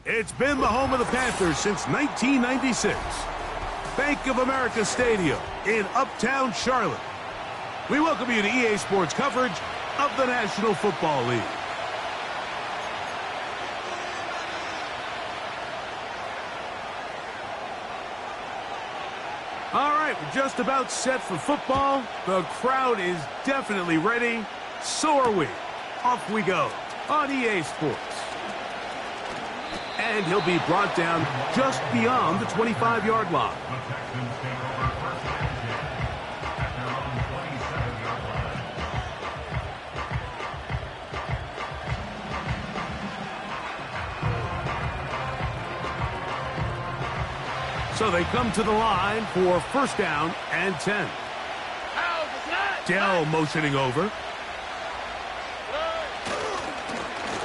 It's been the home of the Panthers since 1996. Bank of America Stadium in Uptown Charlotte. We welcome you to EA Sports coverage of the National Football League. All right, we're just about set for football. The crowd is definitely ready. So are we. Off we go on EA Sports. And he'll be brought down just beyond the 25-yard line. So they come to the line for first down and 10. Dell motioning over.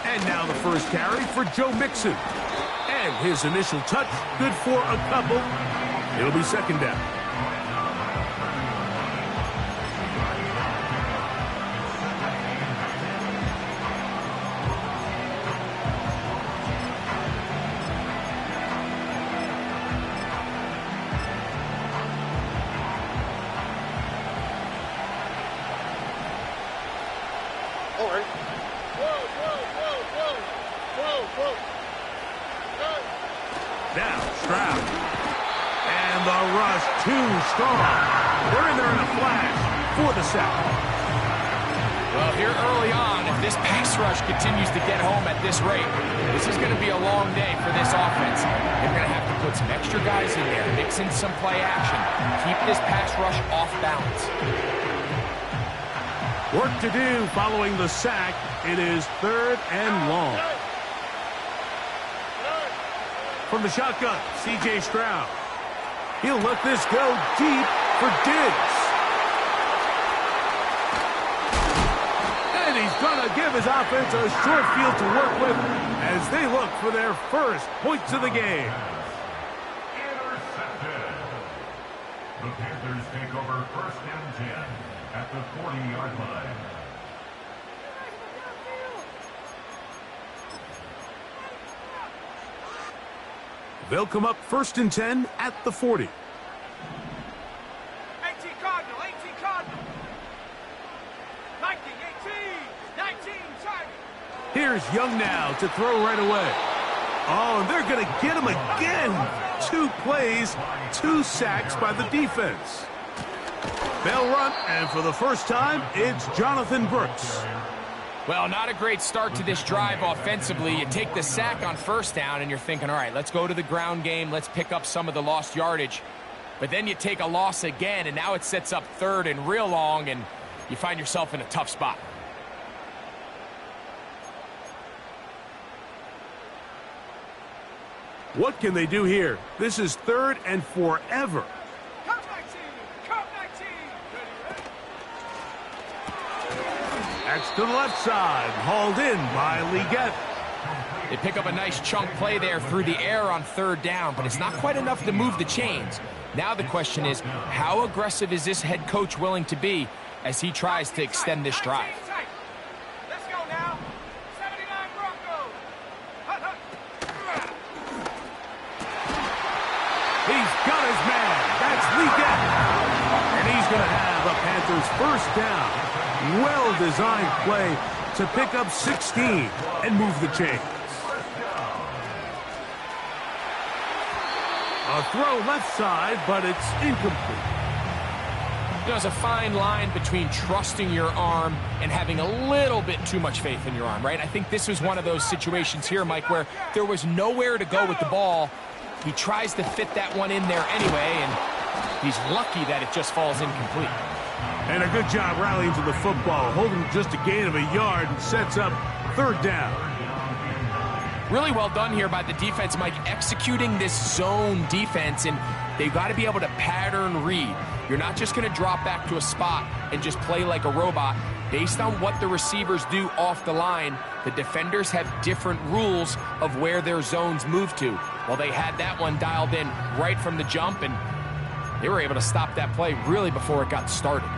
And now the first carry for Joe Mixon. And his initial touch, good for a couple. It'll be second down. Now, Stroud. And the rush too strong. They're in there in a flash for the sack. Well, here early on, if this pass rush continues to get home at this rate, this is going to be a long day for this offense. They're going to have to put some extra guys in there, mix in some play action, keep this pass rush off balance. Work to do following the sack. It is third and long. From the shotgun, C.J. Stroud. He'll let this go deep for Diggs. And he's going to give his offense a short field to work with as they look for their first points of the game. Intercepted. The Panthers take over first and 10 at the 40-yard line. They'll come up first and 10 at the 40. 18 Cardinal, 18 Cardinal. 19, 19 Charlie. Here's Young now to throw right away. Oh, and they're going to get him again. 2 plays, 2 sacks by the defense. They'll run, and for the first time, it's Jonathan Brooks. Well, not a great start to this drive offensively. You take the sack on first down, and you're thinking, all right, let's go to the ground game. Let's pick up some of the lost yardage. But then you take a loss again, and now it sets up third and real long, and you find yourself in a tough spot. What can they do here? This is third and forever. That's to the left side, hauled in by Leggett. They pick up a nice chunk play there through the air on third down, but it's not quite enough to move the chains. Now the question is, how aggressive is this head coach willing to be as he tries to extend this drive? Let's go now. 79 Broncos. He's got his man. That's Leggett. And he's going to have a Panthers first down. Well-designed play to pick up 16 and move the chains. A throw left side, but it's incomplete. There's a fine line between trusting your arm and having a little bit too much faith in your arm, right? I think this was one of those situations here, Mike, where there was nowhere to go with the ball. He tries to fit that one in there anyway, and he's lucky that it just falls incomplete. And a good job rallying to the football, holding just a gain of a yard and sets up third down. Really well done here by the defense, Mike, executing this zone defense, and they've got to be able to pattern read. You're not just going to drop back to a spot and just play like a robot. Based on what the receivers do off the line, the defenders have different rules of where their zones move to. Well, they had that one dialed in right from the jump, and they were able to stop that play really before it got started.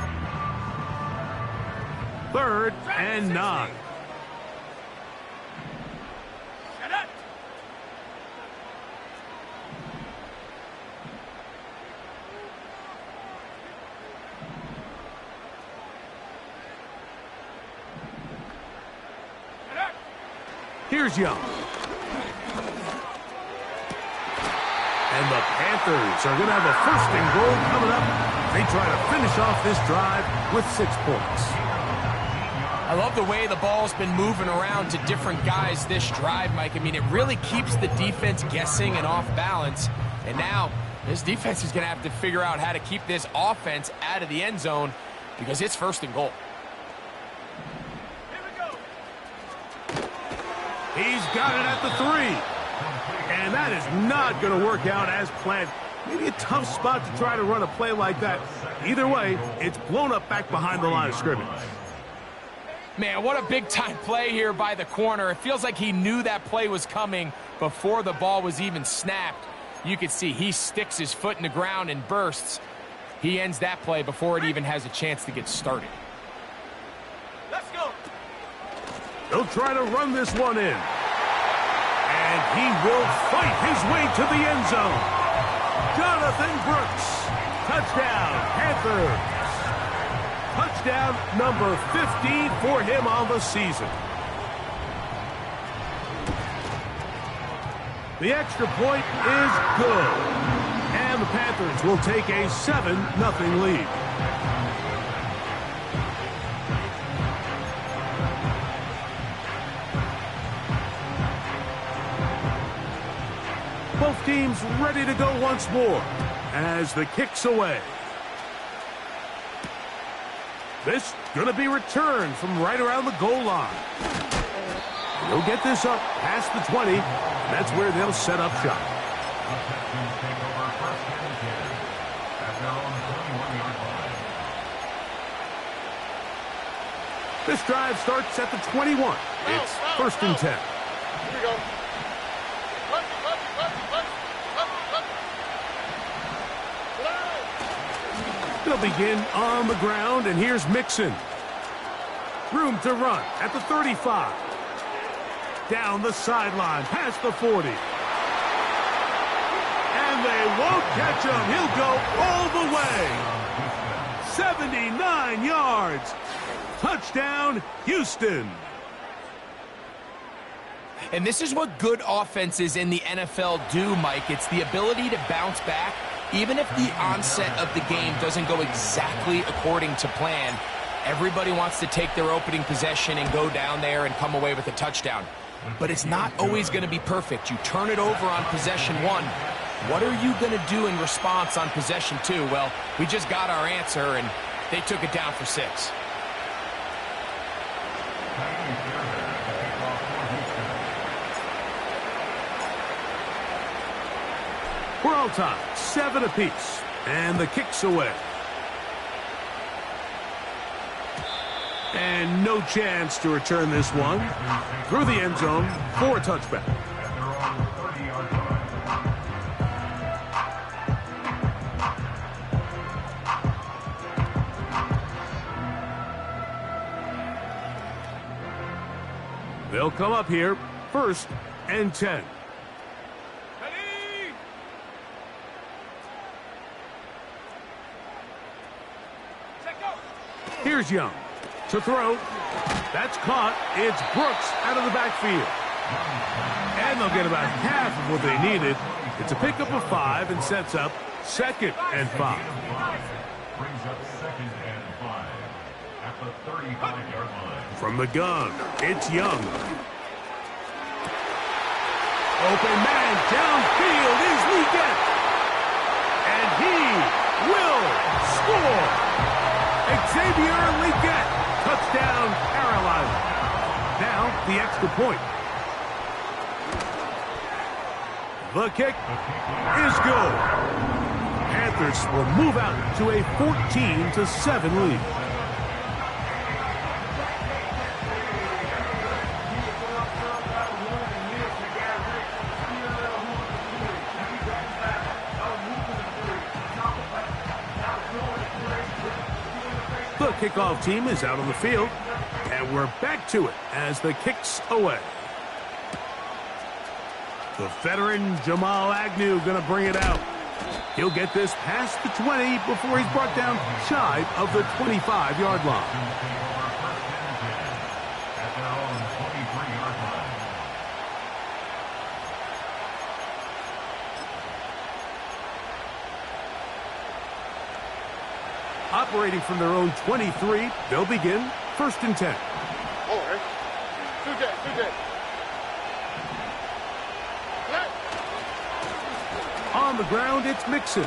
Third and 9. Here's Young. And the Panthers are going to have a 1st and goal coming up. They try to finish off this drive with 6 points. I love the way the ball's been moving around to different guys this drive, Mike. I mean, it really keeps the defense guessing and off balance. And now this defense is going to have to figure out how to keep this offense out of the end zone because it's 1st and goal. Here we go. He's got it at the 3. And that is not going to work out as planned. Maybe a tough spot to try to run a play like that. Either way, it's blown up back behind the line of scrimmage. Man, what a big-time play here by the corner. It feels like he knew that play was coming before the ball was even snapped. You can see he sticks his foot in the ground and bursts. He ends that play before it even has a chance to get started. Let's go. He'll try to run this one in. And he will fight his way to the end zone. Jonathan Brooks. Touchdown, Panthers. Touchdown number 15 for him on the season. The extra point is good. And the Panthers will take a 7-0 lead. Both teams ready to go once more as the kick's away. This going to be returned from right around the goal line. They'll get this up past the 20. That's where they'll set up shop. This drive starts at the 21. It's 1st and 10. Here we go. They'll begin on the ground, and here's Mixon. Room to run at the 35. Down the sideline, past the 40. And they won't catch him. He'll go all the way. 79 yards. Touchdown, Houston. And this is what good offenses in the NFL do, Mike. It's the ability to bounce back. Even if the onset of the game doesn't go exactly according to plan, everybody wants to take their opening possession and go down there and come away with a touchdown. But it's not always going to be perfect. You turn it over on possession 1. What are you going to do in response on possession 2? Well, we just got our answer, and they took it down for 6. We're all tied, 7 apiece, and the kick's away. And no chance to return this one through the end zone for a touchback. They'll come up here, 1st and 10. Here's Young to throw. That's caught. It's Brooks out of the backfield. And they'll get about half of what they needed. It's a pickup of 5 and sets up 2nd and 5. Brings up 2nd and 5 at the 35-yard line. From the gun, it's Young. Open man downfield is Leggett. And he will score. Xavier Leggett, touchdown, Carolina. Now, the extra point. The kick is good. Panthers will move out to a 14-7 lead. The kickoff team is out on the field, and we're back to it as the kick's away. The veteran Jamal Agnew going to bring it out. He'll get this past the 20 before he's brought down shy of the 25-yard line. Operating from their own 23, they'll begin 1st and 10. All right. Two dead. On the ground, it's Mixon.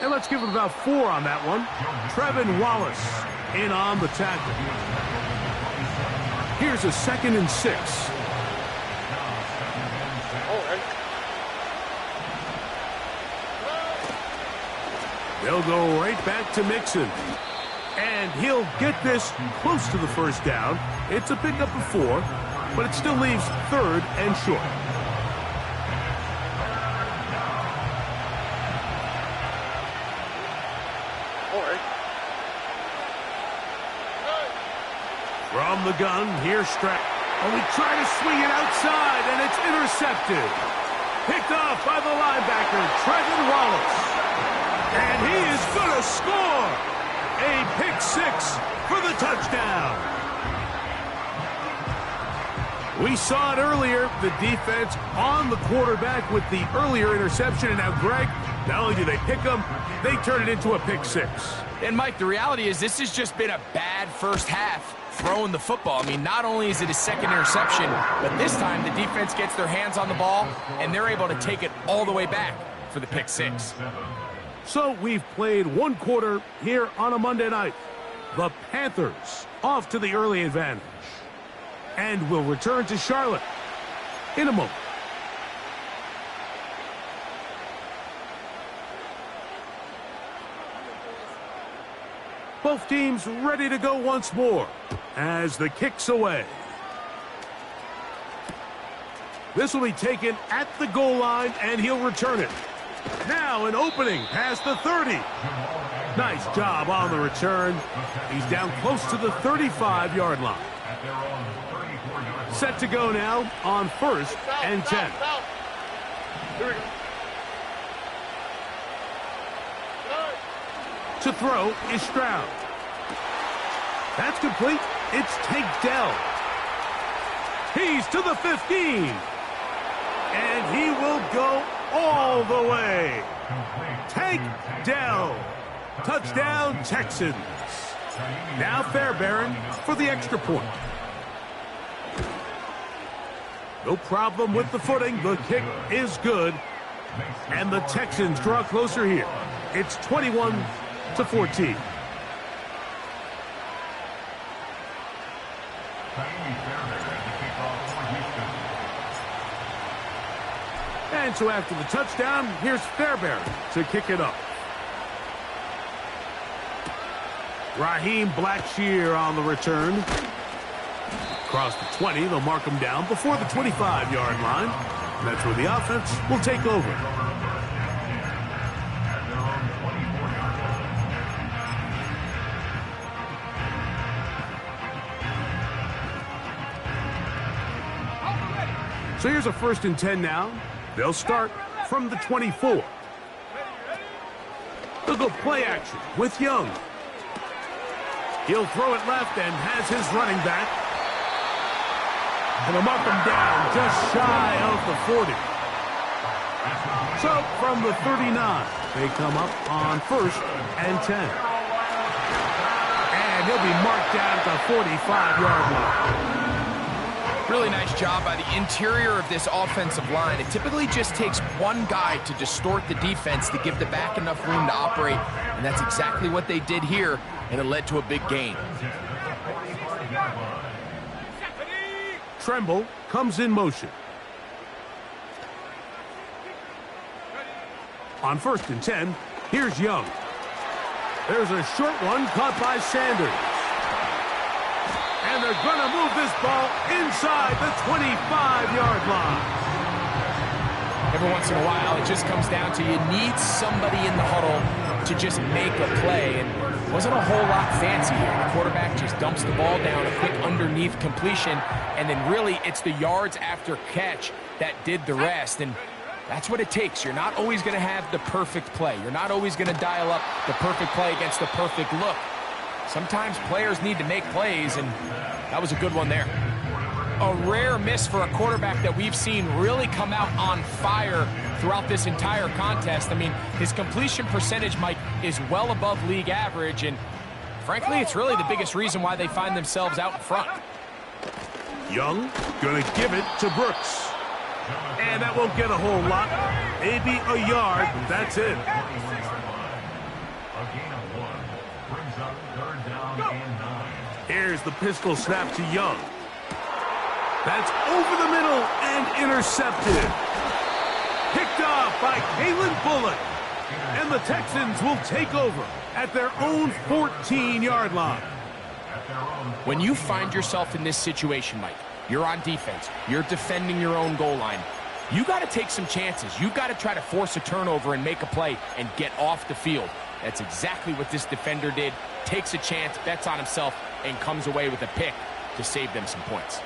And let's give him about 4 on that one. Trevin Wallace in on the tackle. Here's a 2nd and 6. All right. They'll go right back to Mixon. And he'll get this close to the 1st down. It's a pickup of 4, but it still leaves 3rd and short. All right. From the gun, here's Stroud. And we try to swing it outside, and it's intercepted. Picked off by the linebacker, Trevin Wallace. And he is going to score. A pick 6 for the touchdown. We saw it earlier, the defense on the quarterback with the earlier interception. And now, Greg, not only do they pick him, they turn it into a pick 6. And, Mike, the reality is this has just been a bad first half throwing the football. I mean, not only is it a 2nd interception, but this time the defense gets their hands on the ball, and they're able to take it all the way back for the pick 6. So we've played 1 quarter here on a Monday night. The Panthers off to the early advantage. And will return to Charlotte in a moment. Both teams ready to go once more as the kick's away. This will be taken at the goal line, and he'll return it. Now an opening past the 30. Nice job on the return. He's down close to the 35-yard line. Set to go now on 1st and 10. Here we go. To throw is Stroud. That's complete. It's Tank Dell. He's to the 15. And he will go all the way. Tank Dell. Touchdown, Texans. Now Fairbairn for the extra point. No problem with the footing. The kick is good. And the Texans draw closer here. It's 21-14. And so after the touchdown, here's Fairbairn to kick it up. Raheem Blackshear on the return. Across the 20, they'll mark him down before the 25-yard line. And that's where the offense will take over. So here's a 1st and 10 now. They'll start from the 24. They'll go play action with Young. He'll throw it left and has his running back. And they'll mark him down just shy of the 40. So from the 39, they come up on 1st and 10. And he'll be marked down at the 45-yard line. Really nice job by the interior of this offensive line. It typically just takes one guy to distort the defense to give the back enough room to operate, and that's exactly what they did here, and it led to a big gain. Tremble comes in motion. On 1st and 10, here's Young. There's a short one caught by Sanders. And they're going to move this ball inside the 25-yard line. Every once in a while, it just comes down to you need somebody in the huddle to just make a play. And it wasn't a whole lot fancy here. The quarterback just dumps the ball down, a quick underneath completion, and then really it's the yards after catch that did the rest. And that's what it takes. You're not always going to have the perfect play. You're not always going to dial up the perfect play against the perfect look. Sometimes players need to make plays, and that was a good one there. a rare miss for a quarterback that we've seen really come out on fire throughout this entire contest. I mean, his completion percentage, Mike, is well above league average, and frankly, it's really the biggest reason why they find themselves out in front. Young gonna give it to Brooks. And that won't get a whole lot. Maybe a yard, that's it. Here's the pistol snap to Young. That's over the middle and intercepted. Picked off by Kalen Bullock. And the Texans will take over at their own 14-yard line. When you find yourself in this situation, Mike, you're on defense, you're defending your own goal line, you got to take some chances. You got to try to force a turnover and make a play and get off the field. That's exactly what this defender did. Takes a chance, bets on himself, and comes away with a pick to save them some points.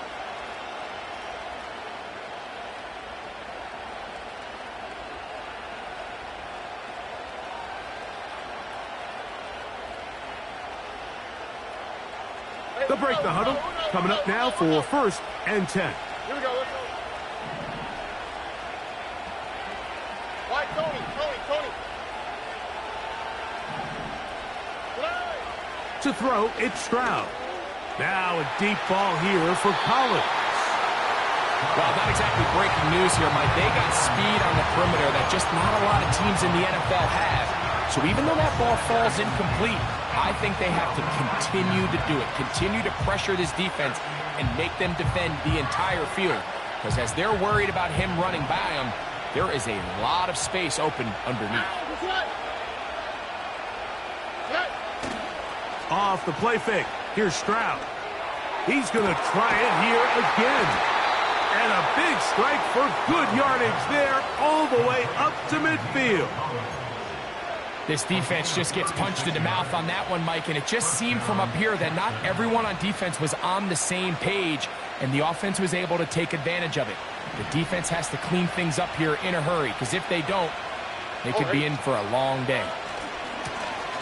They'll break the huddle. Coming up now for 1st and 10. Here we go, let's go. White, Tony. To throw, it's Stroud. Now a deep ball here for Collins. Well, not exactly breaking news here, Mike. They got speed on the perimeter that just not a lot of teams in the NFL have. So even though that ball falls incomplete, I think they have to continue to do it. Continue to pressure this defense and make them defend the entire field. Because as they're worried about him running by them, there is a lot of space open underneath. Off the play fake. Here's Stroud. He's going to try it here again. And a big strike for good yardage there all the way up to midfield. This defense just gets punched in the mouth on that one, Mike, and it just seemed from up here that not everyone on defense was on the same page, and the offense was able to take advantage of it. The defense has to clean things up here in a hurry, because if they don't, they could be in for a long day.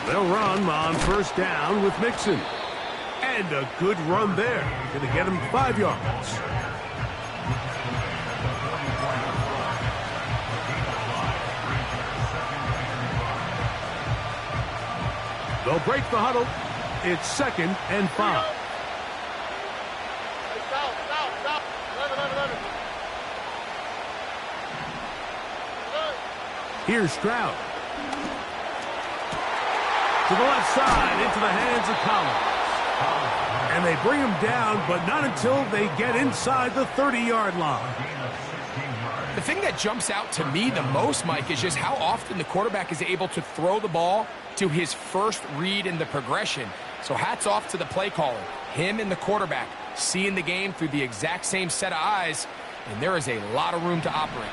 They'll run on 1st down with Mixon. And a good run there. Going to get him 5 yards. They'll break the huddle. It's 2nd and 5. Hey, stop. 11. Here's Stroud. To the left side, into the hands of Collins. And they bring him down, but not until they get inside the 30-yard line. The thing that jumps out to me the most, Mike, is just how often the quarterback is able to throw the ball to his first read in the progression. So hats off to the play caller. Him and the quarterback seeing the game through the exact same set of eyes, and there is a lot of room to operate.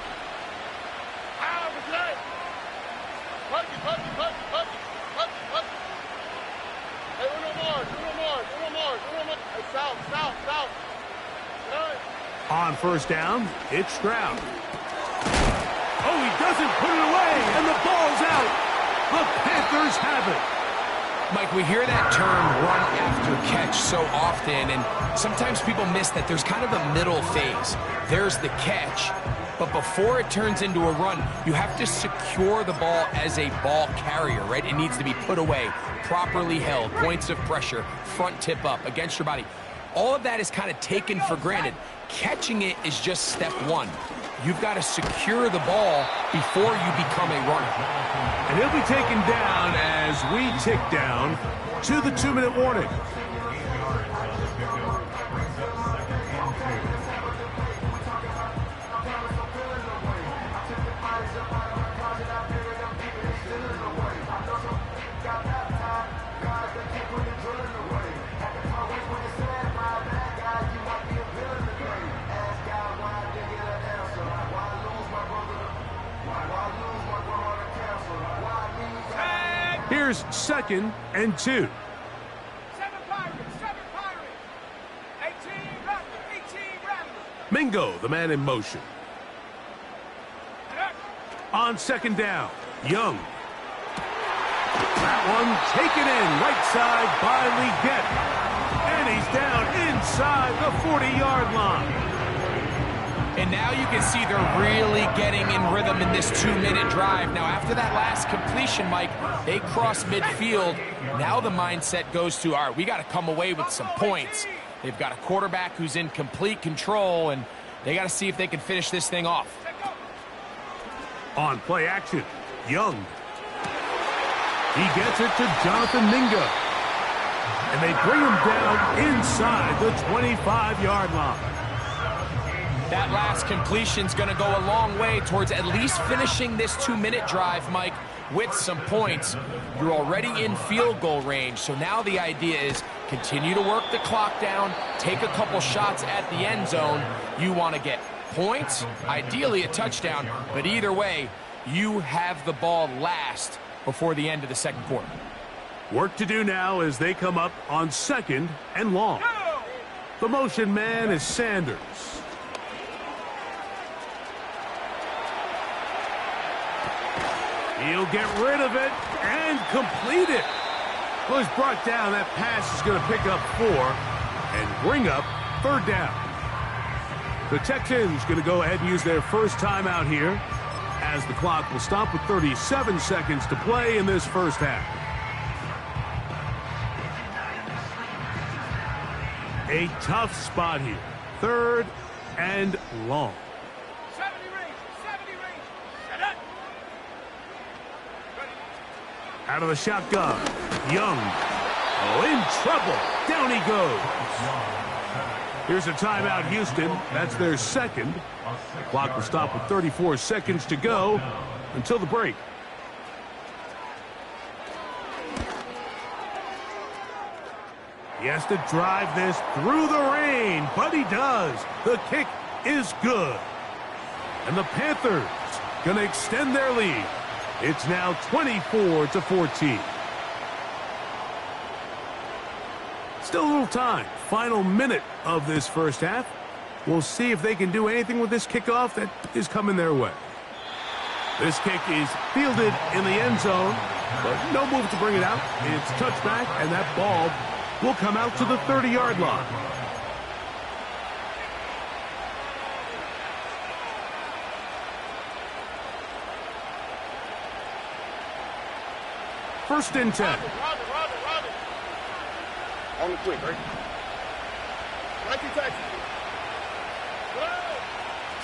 On 1st down, it's Stroud. Oh, he doesn't put it away, and the ball's out. The Panthers have it. Mike, we hear that term run after catch so often, and sometimes people miss that there's kind of a middle phase. There's the catch, but before it turns into a run, you have to secure the ball as a ball carrier, right? It needs to be put away, properly held, points of pressure, front tip up against your body. All of that is kind of taken for granted. Catching it is just step one. You've got to secure the ball before you become a runner. And he'll be taken down as we tick down to the 2-minute warning. Here's 2nd and 2. 7 Pirates, 18 Rattlers. Mingo, the man in motion. On 2nd down, Young. That one taken in, right side by Leggett. And he's down inside the 40-yard line. And now you can see they're really getting in rhythm in this 2-minute drive. Now, after that last completion, Mike, they cross midfield. Now the mindset goes to, all right, we got to come away with some points. They've got a quarterback who's in complete control, and they got to see if they can finish this thing off. On play action, Young. He gets it to Jonathan Mingo. And they bring him down inside the 25-yard line. That last completion's going to go a long way towards at least finishing this 2-minute drive, Mike, with some points. You're already in field goal range, so now the idea is continue to work the clock down, take a couple shots at the end zone. You want to get points, ideally a touchdown, but either way, you have the ball last before the end of the second quarter. Work to do now as they come up on 2nd and long. The motion man is Sanders. He'll get rid of it and complete it. Well, he's brought down. That pass is going to pick up 4 and bring up 3rd down. The Texans going to go ahead and use their first timeout here as the clock will stop with 37 seconds to play in this first half. A tough spot here. 3rd and long. 70 range. 70 range. Set up. Out of the shotgun. Young. Oh, in trouble. Down he goes. Here's a timeout, Houston. That's their second. Clock will stop with 34 seconds to go until the break. He has to drive this through the rain, but he does. The kick is good. And the Panthers going to extend their lead. It's now 24-14. Still a little time. Final minute of this first half. We'll see if they can do anything with this kickoff that is coming their way. This kick is fielded in the end zone, but no move to bring it out. It's touchback, and that ball will come out to the 30-yard line. First and 10. Roger. On the quick, right? Right to Texas.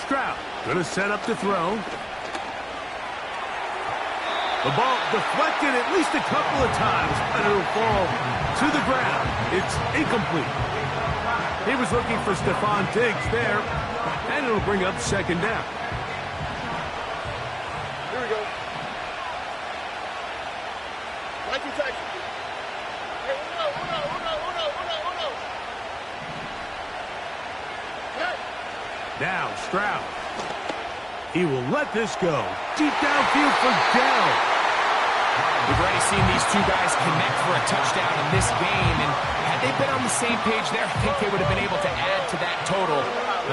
Stroud going to set up to throw. The ball deflected at least a couple of times, but it'll fall to the ground. It's incomplete. He was looking for Stephon Diggs there, and it'll bring up 2nd down. Here we go. Right to Texas. Hey, uno. Hey. Now Stroud. He will let this go. Deep downfield for Dell. We've already seen these two guys connect for a touchdown in this game, and had they been on the same page there, I think they would have been able to add to that total.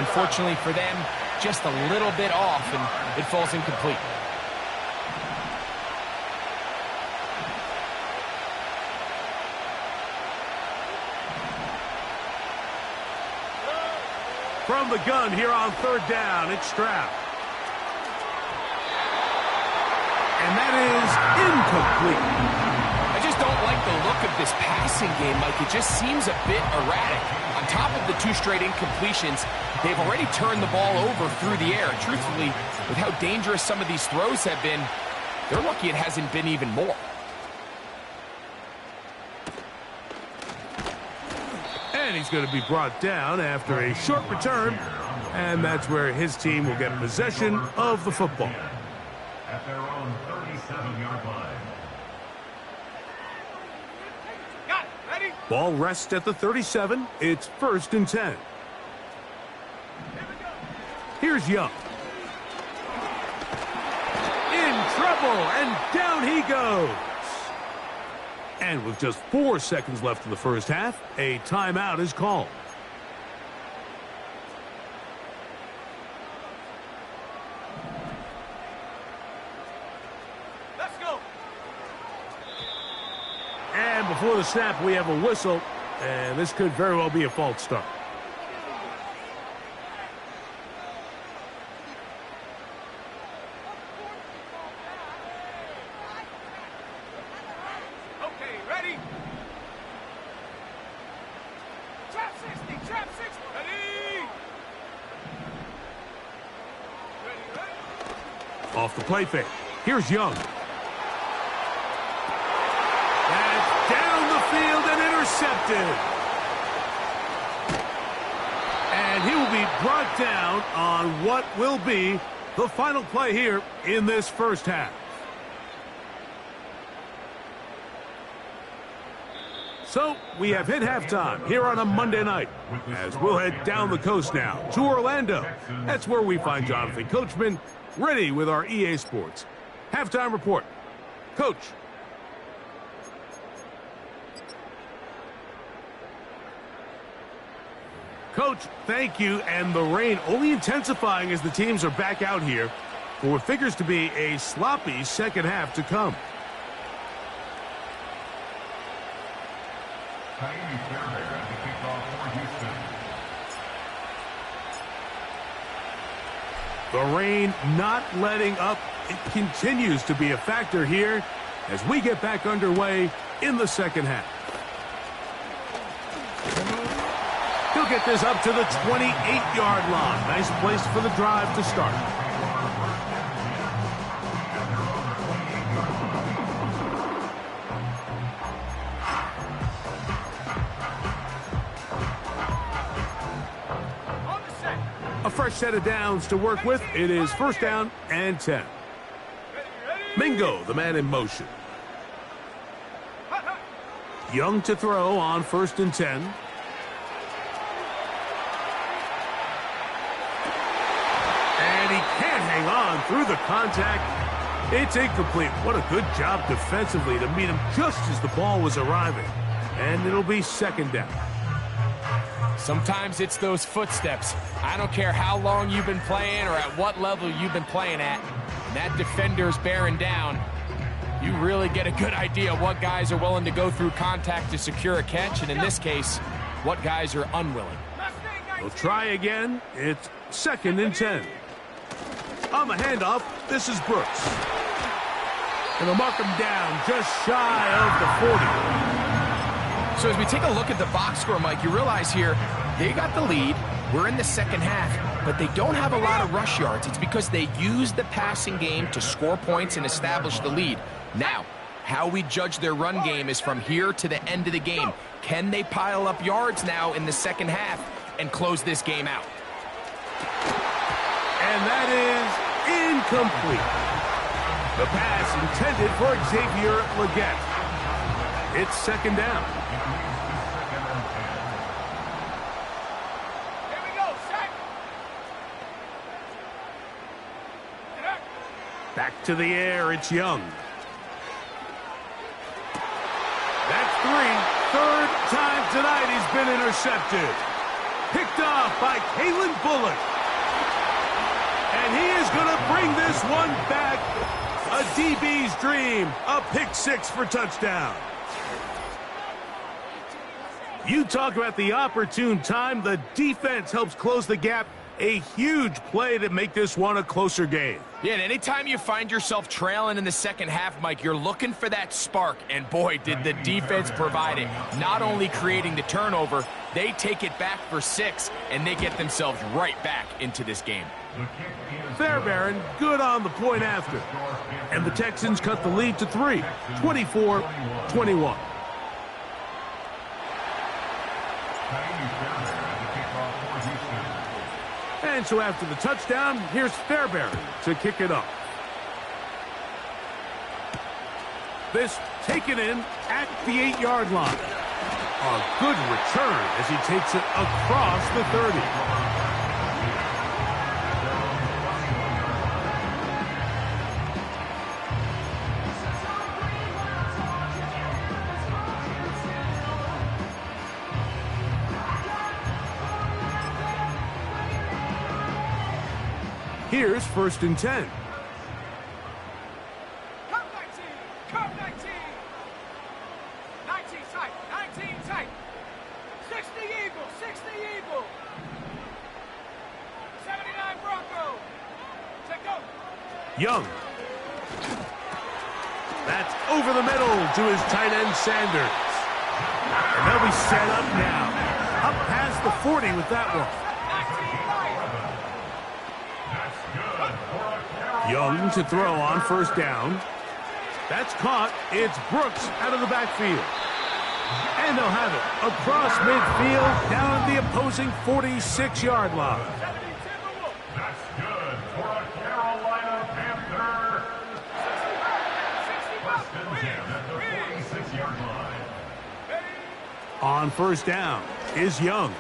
Unfortunately for them, just a little bit off, and it falls incomplete. From the gun here on 3rd down, it's Stroud. And that is incomplete. I just don't like the look of this passing game, Mike. It just seems a bit erratic. On top of the 2 straight incompletions, they've already turned the ball over through the air. Truthfully, with how dangerous some of these throws have been, they're lucky it hasn't been even more. And he's going to be brought down after a short return. And that's where his team will get possession of the football. At their own 37-yard line. Got it. Ready? Ball rests at the 37. It's 1st and 10. Here's Young. In trouble, and down he goes. And with just 4 seconds left in the first half, a timeout is called. Let's go. And before the snap, we have a whistle, and this could very well be a false start. Off the play fake. Here's Young. That's down the field and intercepted. And he will be brought down on what will be the final play here in this first half. So we have hit halftime here on a Monday night as we'll head down the coast now to Orlando. That's where we find Jonathan Coachman ready with our EA Sports halftime report. Coach. Coach, thank you. And the rain only intensifying as the teams are back out here for what figures to be a sloppy second half to come. The rain not letting up. It continues to be a factor here as we get back underway in the second half. He'll get this up to the 28-yard line. Nice place for the drive to start. A fresh set of downs to work with. It is first down and 10. Mingo, the man in motion. Young to throw on first and 10. And he can't hang on through the contact. It's incomplete. What a good job defensively to meet him just as the ball was arriving. And it'll be second down. Sometimes it's those footsteps. I don't care how long you've been playing or at what level you've been playing at. And that defender's bearing down. You really get a good idea of what guys are willing to go through contact to secure a catch, and in this case, what guys are unwilling. We'll try again. It's second and 10. On the handoff, this is Brooks. And they'll mark him down just shy of the 40. So as we take a look at the box score, Mike, you realize here they got the lead. We're in the second half, but they don't have a lot of rush yards. It's because they use the passing game to score points and establish the lead. Now, how we judge their run game is from here to the end of the game. Can they pile up yards now in the second half and close this game out? And that is incomplete. The pass intended for Xavier Legette. It's second down. Here we go, set. Back to the air, it's Young. That's three. Third time tonight he's been intercepted. Picked off by Kalen Bullock. And he is going to bring this one back. A DB's dream. A pick six for touchdown. You talk about the opportune time. The defense helps close the gap. A huge play to make this one a closer game. Yeah, and anytime you find yourself trailing in the second half, Mike, you're looking for that spark. And boy, did the defense provide it. Not only creating the turnover, they take it back for 6, and they get themselves right back into this game. Fairbairn, good on the point after. And the Texans cut the lead to 3, 24-21. And so after the touchdown, here's Fairbairn to kick it up. This taken in at the 8-yard line. A good return as he takes it across the 30. Here's first and 10. Come 19, come 19. 19 tight, 19 tight. 60 Eagle, 60 Eagle. 79 Bronco. Check go. Young. That's over the middle to his tight end Sanders. And they'll be set up now. Up past the 40 with that one. Young to throw on first down. That's caught. It's Brooks out of the backfield. And they'll have it across midfield down the opposing 46-yard line. That's good for a Carolina Panther. First and 10 at the 46-yard line. On first down is Young.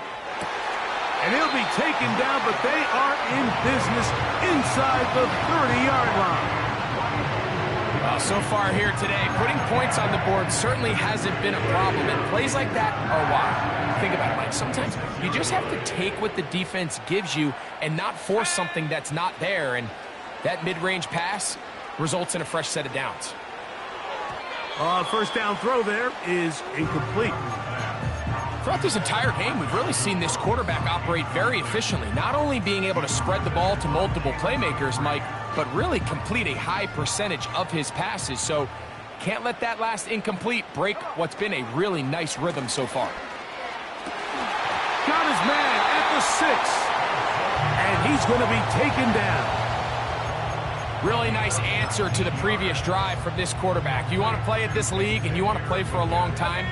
And he'll be taken down, but they are in business inside the 30-yard line. So far here today, putting points on the board certainly hasn't been a problem, and plays like that are why. Think about it, Mike. Sometimes you just have to take what the defense gives you and not force something that's not there, and that mid-range pass results in a fresh set of downs. First down throw there is incomplete. Throughout this entire game, we've really seen this quarterback operate very efficiently, not only being able to spread the ball to multiple playmakers, Mike, but really complete a high percentage of his passes. So can't let that last incomplete break what's been a really nice rhythm so far. Got his man at the 6, and he's going to be taken down. Really nice answer to the previous drive from this quarterback. You want to play at this league and you want to play for a long time,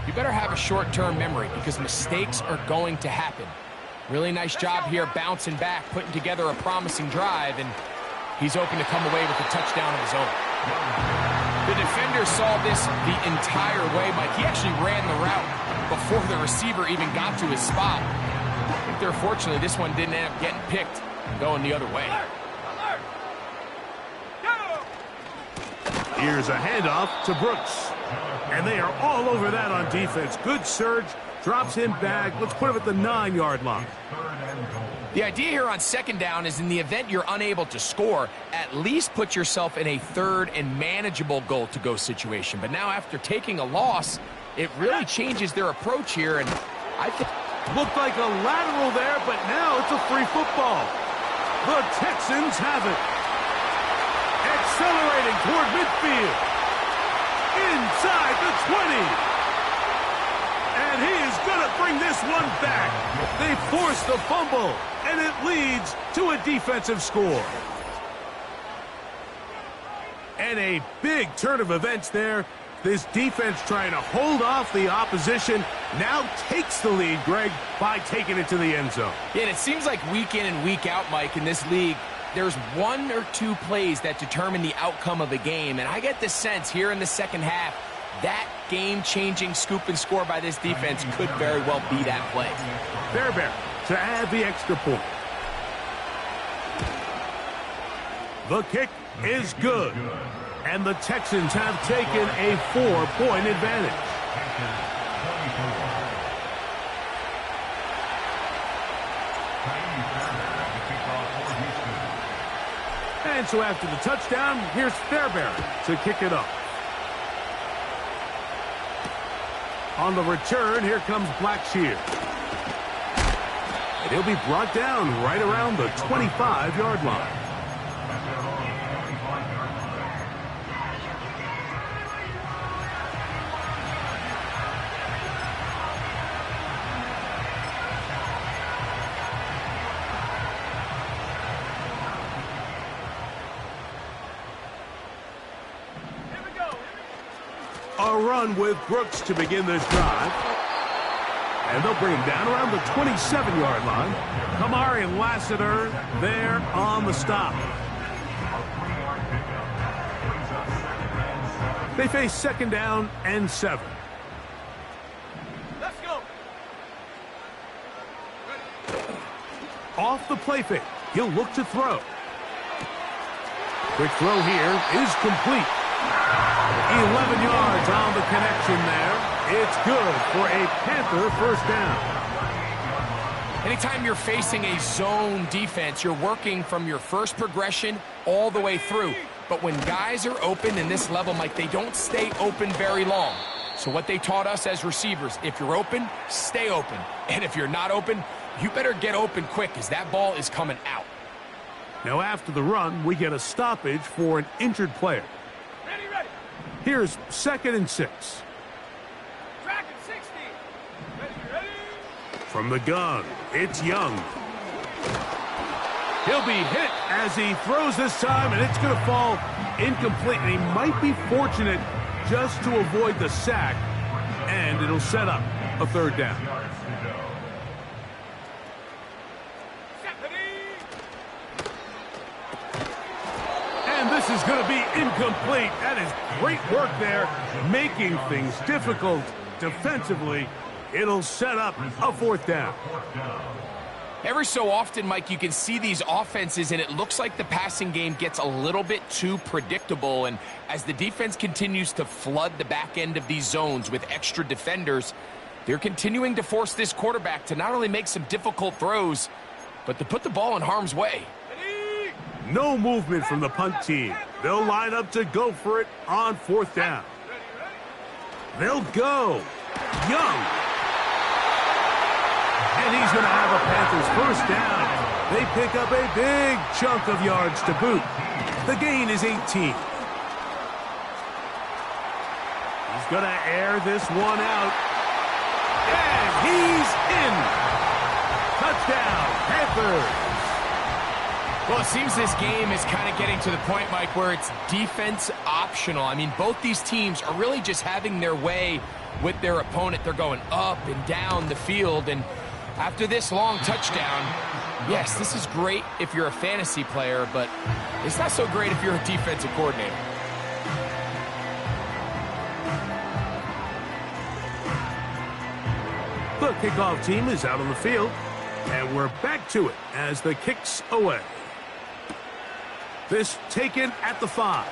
you better have a short-term memory because mistakes are going to happen. Really nice job here bouncing back, putting together a promising drive, and he's open to come away with a touchdown of his own. The defender saw this the entire way, Mike. He actually ran the route before the receiver even got to his spot. I think they're fortunately this one didn't end up getting picked and going the other way. Here's a handoff to Brooks. And they are all over that on defense. Good surge, drops him back. Let's put him at the 9-yard line. The idea here on second down is in the event you're unable to score, at least put yourself in a third and manageable goal-to-go situation. But now after taking a loss, it really changes their approach here. And I think looked like a lateral there, but now it's a free football. The Texans have it. Accelerating toward midfield. Inside the 20. And he is going to bring this one back. They force the fumble, and it leads to a defensive score. And a big turn of events there. This defense trying to hold off the opposition now takes the lead, Greg, by taking it to the end zone. Yeah, and it seems like week in and week out, Mike, in this league, there's one or two plays that determine the outcome of a game, and I get the sense here in the second half that game-changing scoop and score by this defense could very well be that play. Fairbairn to add the extra point. The kick is good, and the Texans have taken a 4-point advantage. And so after the touchdown, here's Fairbairn to kick it up. On the return, here comes Blackshear. And he'll be brought down right around the 25-yard line. A run with Brooks to begin this drive. And they'll bring him down around the 27-yard line. Kamari and Lassiter there on the stop. They face second down and 7. Let's go. Off the play fake. He'll look to throw. Quick throw here is complete. 11 yards on the connection there. It's good for a Panther first down. Anytime you're facing a zone defense, you're working from your first progression all the way through. But when guys are open in this level, Mike, they don't stay open very long. So what they taught us as receivers, if you're open, stay open. And if you're not open, you better get open quick because that ball is coming out. Now after the run, we get a stoppage for an injured player. Ready. Here's second and 6. Tracking 60. Ready. From the gun, it's Young. He'll be hit as he throws this time, and it's going to fall incomplete. And he might be fortunate just to avoid the sack, and it'll set up a third down. And this is going to be incomplete. That is great work there, making things difficult defensively. It'll set up a fourth down. Every so often, Mike, you can see these offenses, and it looks like the passing game gets a little bit too predictable. And as the defense continues to flood the back end of these zones with extra defenders, they're continuing to force this quarterback to not only make some difficult throws, but to put the ball in harm's way. No movement from the punt team. They'll line up to go for it on fourth down. They'll go. Young. And he's going to have a Panthers first down. They pick up a big chunk of yards to boot. The gain is 18. He's going to air this one out. And he's in. Touchdown, Panthers. Well, it seems this game is kind of getting to the point, Mike, where it's defense optional. I mean, both these teams are really just having their way with their opponent. They're going up and down the field, and after this long touchdown, yes, this is great if you're a fantasy player, but it's not so great if you're a defensive coordinator. The kickoff team is out on the field, and we're back to it as the kick's away. This taken at the 5.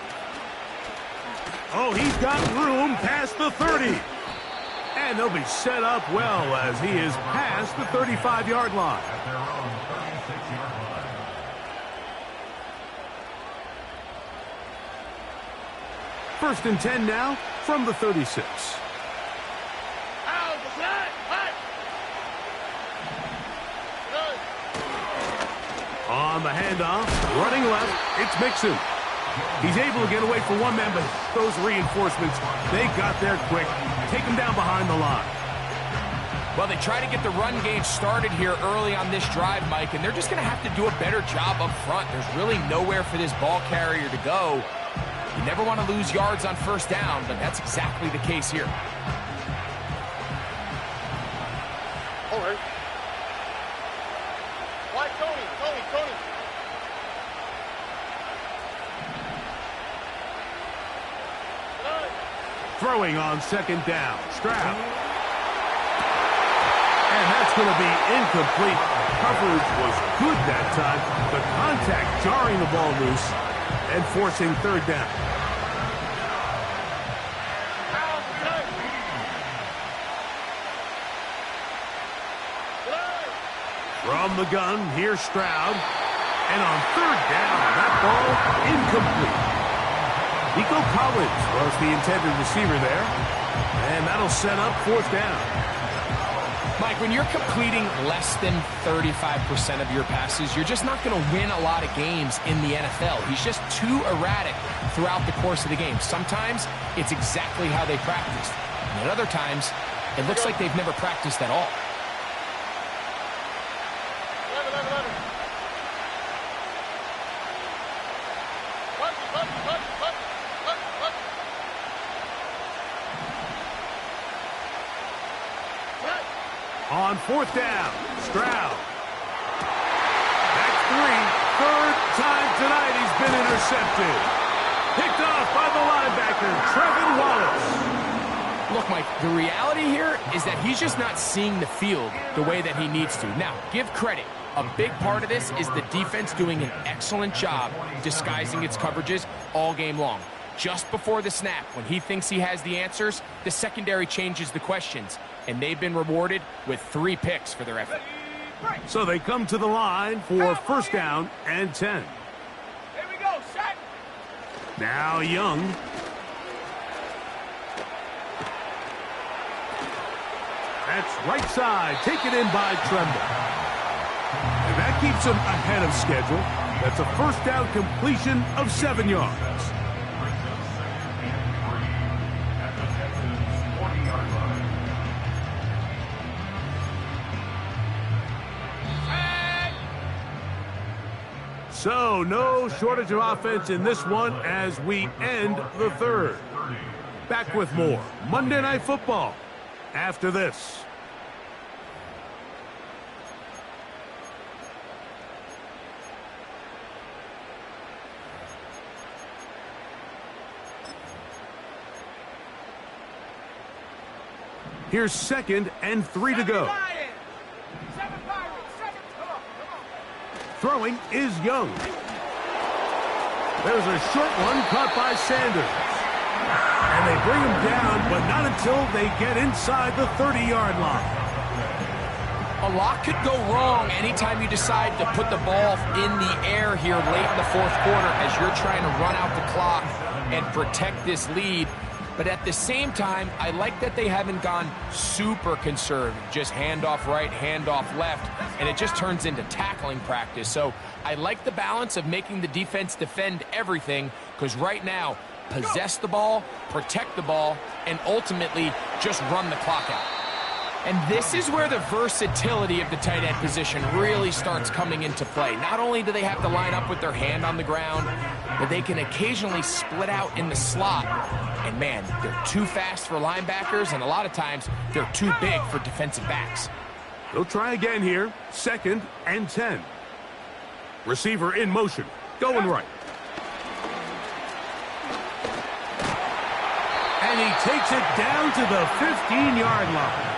Oh, he's got room past the 30. And they'll be set up well as he is past the 35-yard line. At their own 36-yard line. First and 10 now from the 36. On the handoff, running left, it's Mixon. He's able to get away from one man, but those reinforcements, they got there quick. Take him down behind the line. Well, they try to get the run game started here early on this drive, Mike, and they're just going to have to do a better job up front. There's really nowhere for this ball carrier to go. You never want to lose yards on first down, but that's exactly the case here. All right. Why, Tony? Throwing on second down, Stroud. And that's going to be incomplete. Coverage was good that time. The contact jarring the ball loose and forcing third down. From the gun, here's Stroud. And on third down, that ball incomplete. Nico Collins was the intended receiver there. And that'll set up fourth down. Mike, when you're completing less than 35% of your passes, you're just not going to win a lot of games in the NFL. He's just too erratic throughout the course of the game. Sometimes it's exactly how they practiced. And at other times, it looks like they've never practiced at all. On fourth down, Stroud. That's 3. Third time tonight he's been intercepted. Picked off by the linebacker, Trevin Wallace. Look, Mike, the reality here is that he's just not seeing the field the way that he needs to. Now, give credit. A big part of this is the defense doing an excellent job disguising its coverages all game long. Just before the snap, when he thinks he has the answers, the secondary changes the questions, and they've been rewarded with 3 picks for their effort. So they come to the line for first down and 10. Here we go, set. Now Young. That's right side, taken in by Tremble. And that keeps him ahead of schedule. That's a first down completion of 7 yards. So, no shortage of offense in this one as we end the third. Back with more Monday Night Football after this. Here's 2nd and 3 to go. Throwing is Young. There's a short one caught by Sanders. And they bring him down, but not until they get inside the 30-yard line. A lot could go wrong anytime you decide to put the ball in the air here late in the fourth quarter as you're trying to run out the clock and protect this lead. But at the same time, I like that they haven't gone super conservative. Just handoff right, handoff left, and it just turns into tackling practice. So I like the balance of making the defense defend everything, because right now, possess the ball, protect the ball, and ultimately just run the clock out. And this is where the versatility of the tight end position really starts coming into play. Not only do they have to line up with their hand on the ground, but they can occasionally split out in the slot. And man, they're too fast for linebackers, and a lot of times they're too big for defensive backs. They'll try again here. 2nd and 10. Receiver in motion, going right. And he takes it down to the 15-yard line.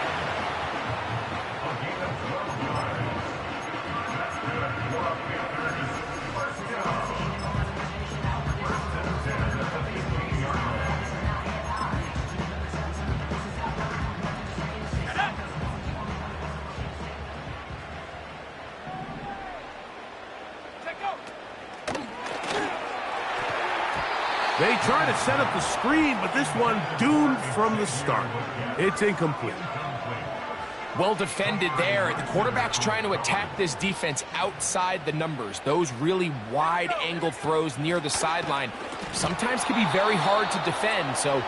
They try to set up the screen, but this one doomed from the start. It's incomplete. Well defended there. The quarterback's trying to attack this defense outside the numbers. Those really wide angle throws near the sideline sometimes can be very hard to defend, so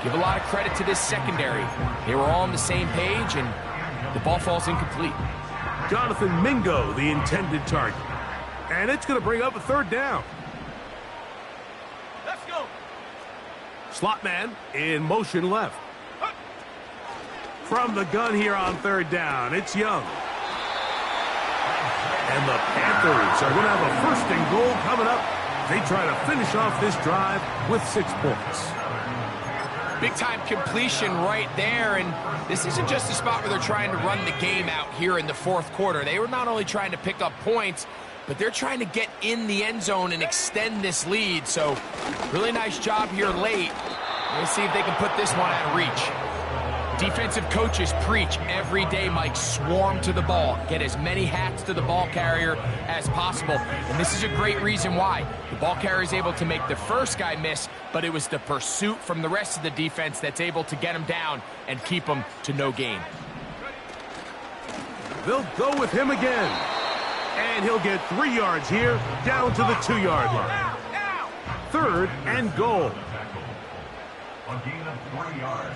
give a lot of credit to this secondary. They were all on the same page, and the ball falls incomplete. Jonathan Mingo, the intended target. And it's going to bring up a 3rd down. Let's go. Slot man in motion left. From the gun here on 3rd down, it's Young. And the Panthers are going to have a 1st and goal coming up. They try to finish off this drive with 6 points. Big-time completion right there, and this isn't just a spot where they're trying to run the game out here in the fourth quarter. They were not only trying to pick up points, but they're trying to get in the end zone and extend this lead. So really nice job here late. Let's see if they can put this one out of reach. Defensive coaches preach every day, Mike, swarm to the ball. Get as many hats to the ball carrier as possible. And this is a great reason why. The ball carrier is able to make the first guy miss, but it was the pursuit from the rest of the defense that's able to get him down and keep him to no gain. They'll go with him again. And he'll get 3 yards here, down to the 2-yard line. 3rd and goal. A gain of 3 yards.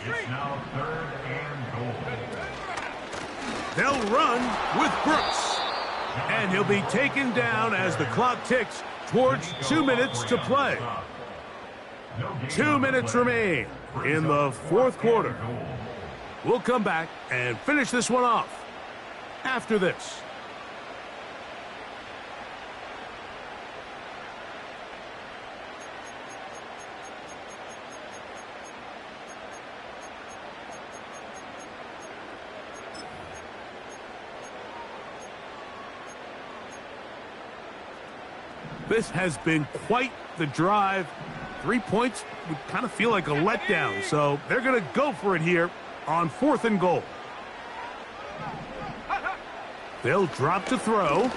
It's now 3rd and goal. They'll run with Brooks. And he'll be taken down as the clock ticks towards 2 minutes to play. 2 minutes remain in the fourth quarter. We'll come back and finish this one off after this. This has been quite the drive. 3 points would kind of feel like a letdown, so they're going to go for it here on 4th and goal. They'll drop to throw. He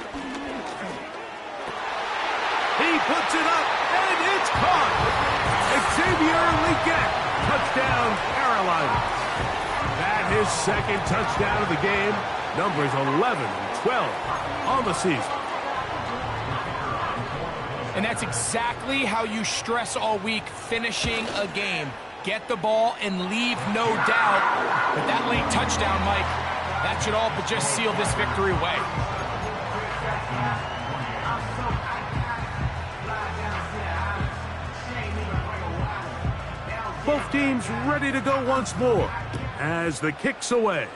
puts it up, and it's caught. Xavier Legette, touchdown, Carolina. That his 2nd touchdown of the game. Numbers 11 and 12 on the season. And that's exactly how you stress all week, finishing a game. Get the ball and leave no doubt. But that late touchdown, Mike, that should all but just seal this victory away. Both teams ready to go once more as the kick's away.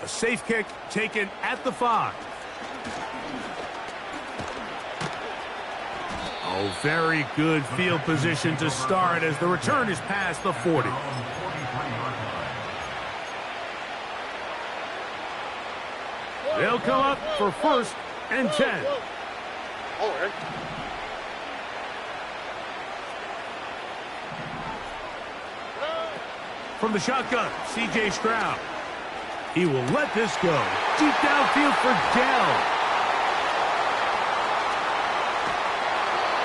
A safe kick taken at the 5. Oh, very good field position to start as the return is past the 40. They'll come up for 1st and 10. From the shotgun, C.J. Stroud. He will let this go. Deep downfield for Dell.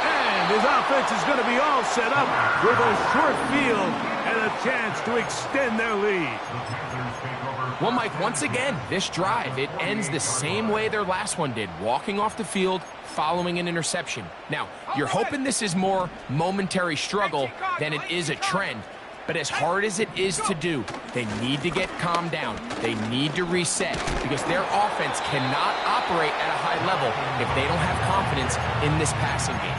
And his offense is going to be all set up with a short field and a chance to extend their lead. Well, Mike, once again, this drive, it ends the same way their last one did, walking off the field, following an interception. Now, you're hoping this is more momentary struggle than it is a trend. But as hard as it is to do, they need to get calmed down. They need to reset because their offense cannot operate at a high level if they don't have confidence in this passing game.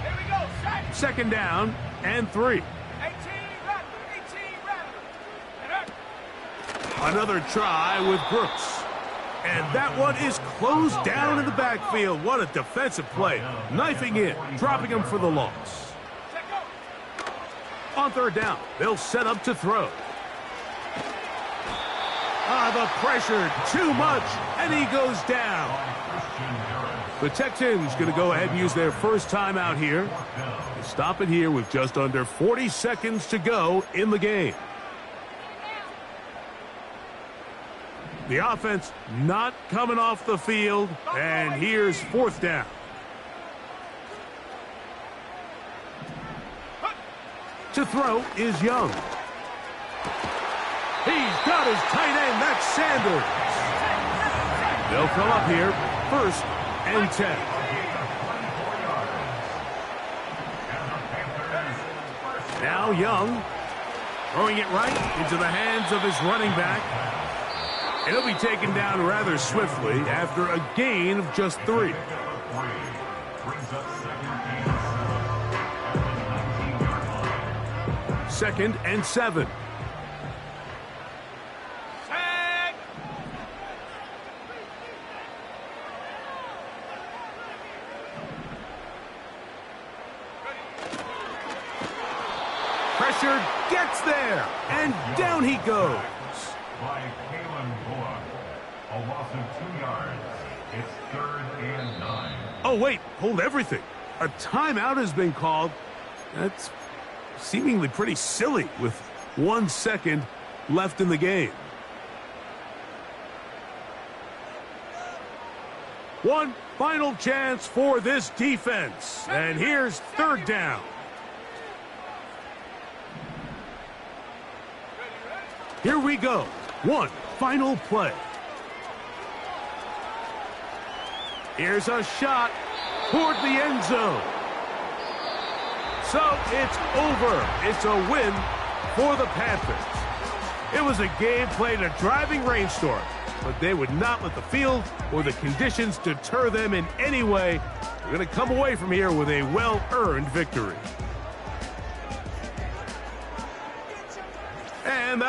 Here we go, set. 2nd down and 3. 18 run. Another try with Brooks. And that one is closed down in the backfield. What a defensive play. Knifing in, dropping him for the loss. On 3rd down, they'll set up to throw. The pressure, too much, and he goes down. The Texans going to go ahead and use their first timeout here. They stop it here with just under 40 seconds to go in the game. The offense not coming off the field, and here's 4th down. To throw is Young. He's got his tight end, that's Sanders. They'll come up here, 1st and 10. Now Young, throwing it right into the hands of his running back. And he'll be taken down rather swiftly after a gain of just 3. Second and 7. Pressure gets there, and down he goes. A loss of 2 yards. It's 3rd and 9. Oh, wait. Hold everything. A timeout has been called. That's seemingly pretty silly with 1 second left in the game. One final chance for this defense. And here's 3rd down. Here we go. One final play. Here's a shot toward the end zone. So it's over. It's a win for the Panthers. It was a game played in a driving rainstorm, but they would not let the field or the conditions deter them in any way. They're going to come away from here with a well-earned victory.